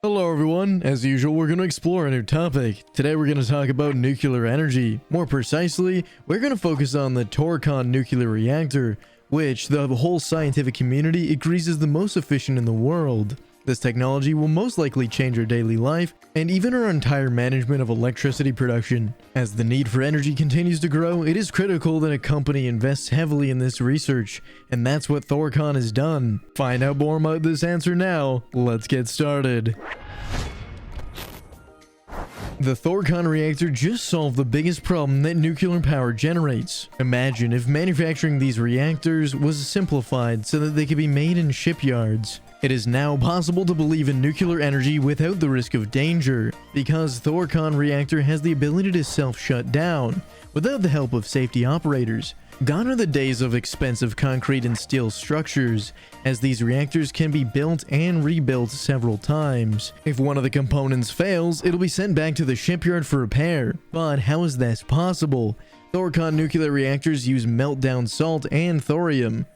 Hello everyone, as usual we're going to explore a new topic. Today we're going to talk about nuclear energy. More precisely, we're going to focus on the Thorcon nuclear reactor, which the whole scientific community agrees is the most efficient in the world. This technology will most likely change our daily life and even our entire management of electricity production. As the need for energy continues to grow, it is critical that a company invests heavily in this research, and that's what Thorcon has done. Find out more about this answer now. Let's get started. The Thorcon reactor just solved the biggest problem that nuclear power generates. Imagine if manufacturing these reactors was simplified so that they could be made in shipyards. It is now possible to believe in nuclear energy without the risk of danger, because Thorcon reactor has the ability to self-shut down, without the help of safety operators. Gone are the days of expensive concrete and steel structures, as these reactors can be built and rebuilt several times. If one of the components fails, it'll be sent back to the shipyard for repair. But how is this possible? Thorcon nuclear reactors use meltdown salt and thorium.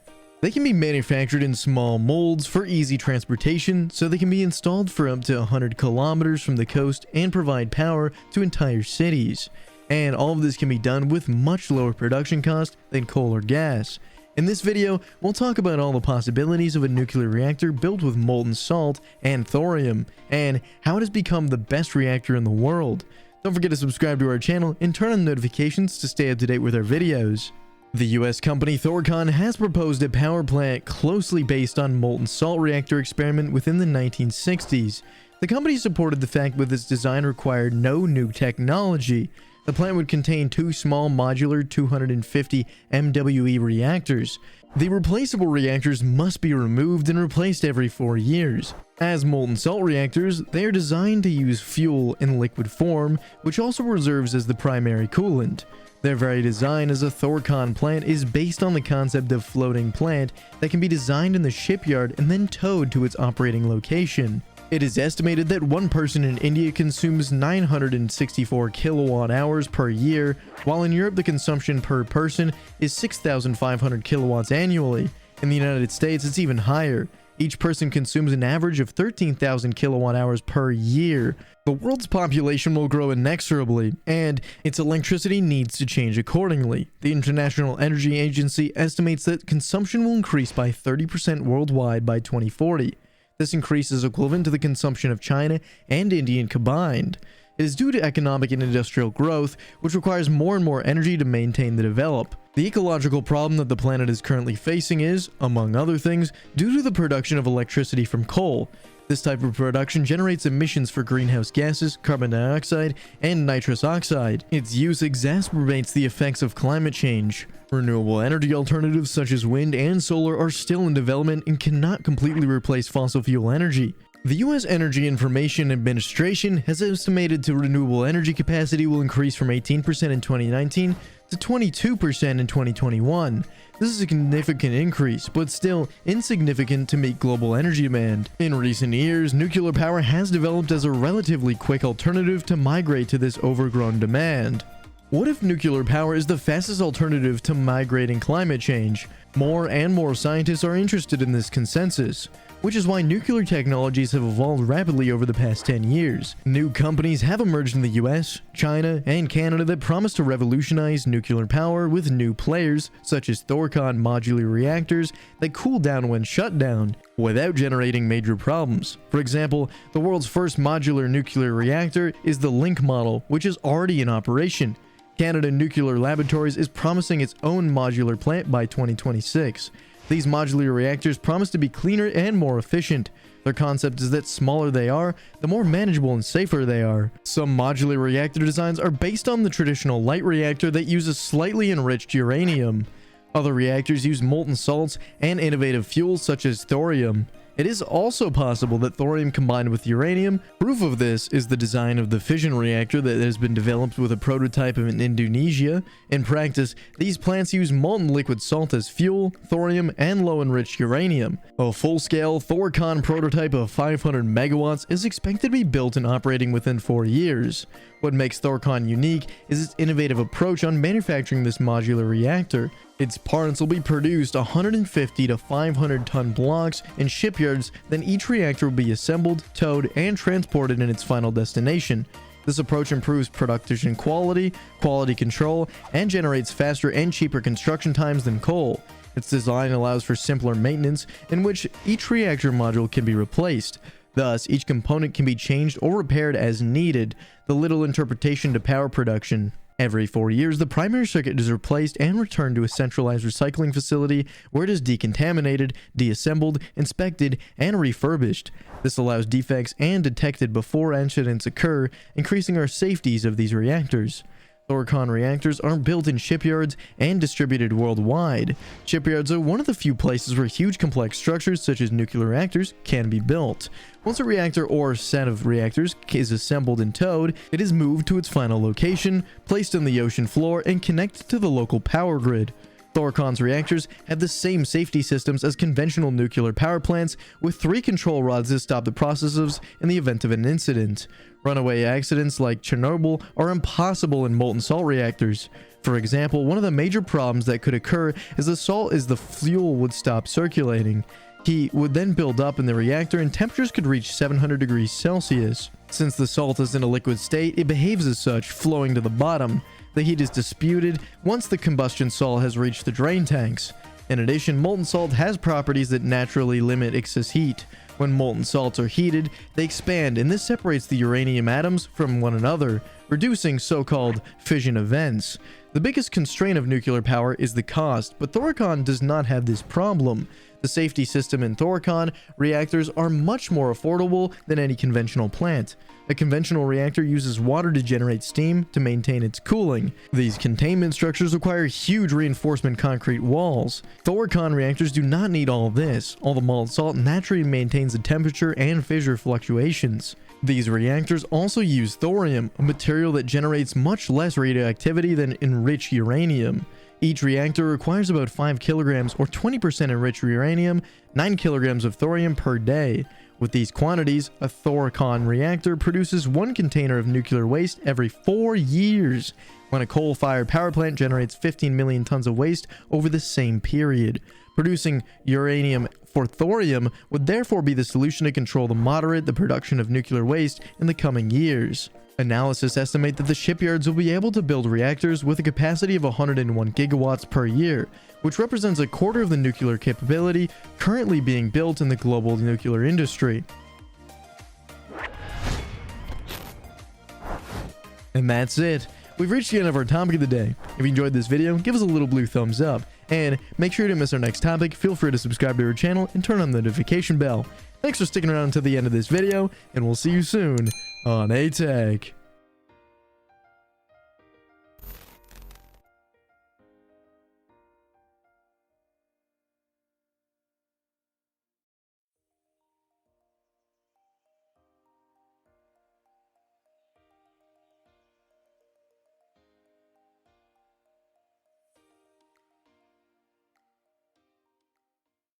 They can be manufactured in small molds for easy transportation, so they can be installed for up to 100 kilometers from the coast and provide power to entire cities. And all of this can be done with much lower production cost than coal or gas. In this video, we'll talk about all the possibilities of a nuclear reactor built with molten salt and thorium, and how it has become the best reactor in the world. Don't forget to subscribe to our channel and turn on notifications to stay up to date with our videos. The US company Thorcon has proposed a power plant closely based on molten salt reactor experiment within the 1960s. The company supported the fact that its design required no new technology. The plant would contain two small modular 250 MWE reactors. The replaceable reactors must be removed and replaced every 4 years. As molten salt reactors, they are designed to use fuel in liquid form, which also reserves as the primary coolant. Their very design as a Thorcon plant is based on the concept of floating plant that can be designed in the shipyard and then towed to its operating location. It is estimated that one person in India consumes 964 kilowatt hours per year, while in Europe the consumption per person is 6,500 kilowatts annually. In the United States, it's even higher. Each person consumes an average of 13,000 kilowatt hours per year. The world's population will grow inexorably, and its electricity needs to change accordingly. The International Energy Agency estimates that consumption will increase by 30% worldwide by 2040. This increase is equivalent to the consumption of China and India combined. It is due to economic and industrial growth, which requires more and more energy to maintain and develop. The ecological problem that the planet is currently facing is, among other things, due to the production of electricity from coal. This type of production generates emissions for greenhouse gases, carbon dioxide, and nitrous oxide. Its use exacerbates the effects of climate change. Renewable energy alternatives such as wind and solar are still in development and cannot completely replace fossil fuel energy. The U.S. Energy Information Administration has estimated the renewable energy capacity will increase from 18% in 2019 to 22% in 2021. This is a significant increase, but still insignificant to meet global energy demand. In recent years, nuclear power has developed as a relatively quick alternative to migrate to this overgrown demand. What if nuclear power is the fastest alternative to migrating climate change? More and more scientists are interested in this consensus, which is why nuclear technologies have evolved rapidly over the past 10 years. New companies have emerged in the US, China, and Canada that promise to revolutionize nuclear power with new players, such as Thorcon modular reactors that cool down when shut down, without generating major problems. For example, the world's first modular nuclear reactor is the Link model, which is already in operation. Canada Nuclear Laboratories is promising its own modular plant by 2026. These modular reactors promise to be cleaner and more efficient. Their concept is that smaller they are, the more manageable and safer they are. Some modular reactor designs are based on the traditional light reactor that uses slightly enriched uranium. Other reactors use molten salts and innovative fuels such as thorium. It is also possible that thorium combined with uranium. Proof of this is the design of the fission reactor that has been developed with a prototype in Indonesia. In practice, these plants use molten liquid salt as fuel, thorium, and low-enriched uranium. A full-scale Thorcon prototype of 500 megawatts is expected to be built and operating within 4 years. What makes Thorcon unique is its innovative approach on manufacturing this modular reactor. Its parts will be produced 150 to 500 ton blocks in shipyards, then each reactor will be assembled, towed, and transported in its final destination. This approach improves production quality, quality control, and generates faster and cheaper construction times than coal. Its design allows for simpler maintenance, in which each reactor module can be replaced. Thus, each component can be changed or repaired as needed, the little interpretation to power production. Every 4 years, the primary circuit is replaced and returned to a centralized recycling facility where it is decontaminated, deassembled, inspected, and refurbished. This allows defects and detected before incidents occur, increasing our safeties of these reactors. Thorcon reactors are built in shipyards and distributed worldwide. Shipyards are one of the few places where huge complex structures such as nuclear reactors can be built. Once a reactor or set of reactors is assembled and towed, it is moved to its final location, placed on the ocean floor, and connected to the local power grid. Thorcon's reactors have the same safety systems as conventional nuclear power plants, with 3 control rods to stop the processes in the event of an incident. Runaway accidents like Chernobyl are impossible in molten salt reactors. For example, one of the major problems that could occur is the fuel would stop circulating. Heat would then build up in the reactor and temperatures could reach 700 degrees Celsius. Since the salt is in a liquid state, it behaves as such, flowing to the bottom. The heat is disputed once the combustion salt has reached the drain tanks. In addition, molten salt has properties that naturally limit excess heat. When molten salts are heated, they expand, and this separates the uranium atoms from one another, reducing so-called fission events. The biggest constraint of nuclear power is the cost, but Thorcon does not have this problem. The safety system in Thorcon reactors are much more affordable than any conventional plant. A conventional reactor uses water to generate steam to maintain its cooling. These containment structures require huge reinforcement concrete walls. Thorcon reactors do not need all this. All the molten salt naturally maintains the temperature and fissure fluctuations. These reactors also use thorium, a material that generates much less radioactivity than enriched uranium. Each reactor requires about 5 kilograms or 20% enriched uranium, 9 kilograms of thorium per day. With these quantities, a Thorcon reactor produces 1 container of nuclear waste every 4 years, when a coal-fired power plant generates 15 million tons of waste over the same period. Producing uranium for thorium would therefore be the solution to control the production of nuclear waste in the coming years. Analysis estimate that the shipyards will be able to build reactors with a capacity of 101 gigawatts per year, which represents a quarter of the nuclear capability currently being built in the global nuclear industry. And that's it. We've reached the end of our topic of the day. If you enjoyed this video, give us a little blue thumbs up, and make sure you don't miss our next topic. Feel free to subscribe to our channel and turn on the notification bell. Thanks for sticking around to the end of this video, and we'll see you soon on aTech.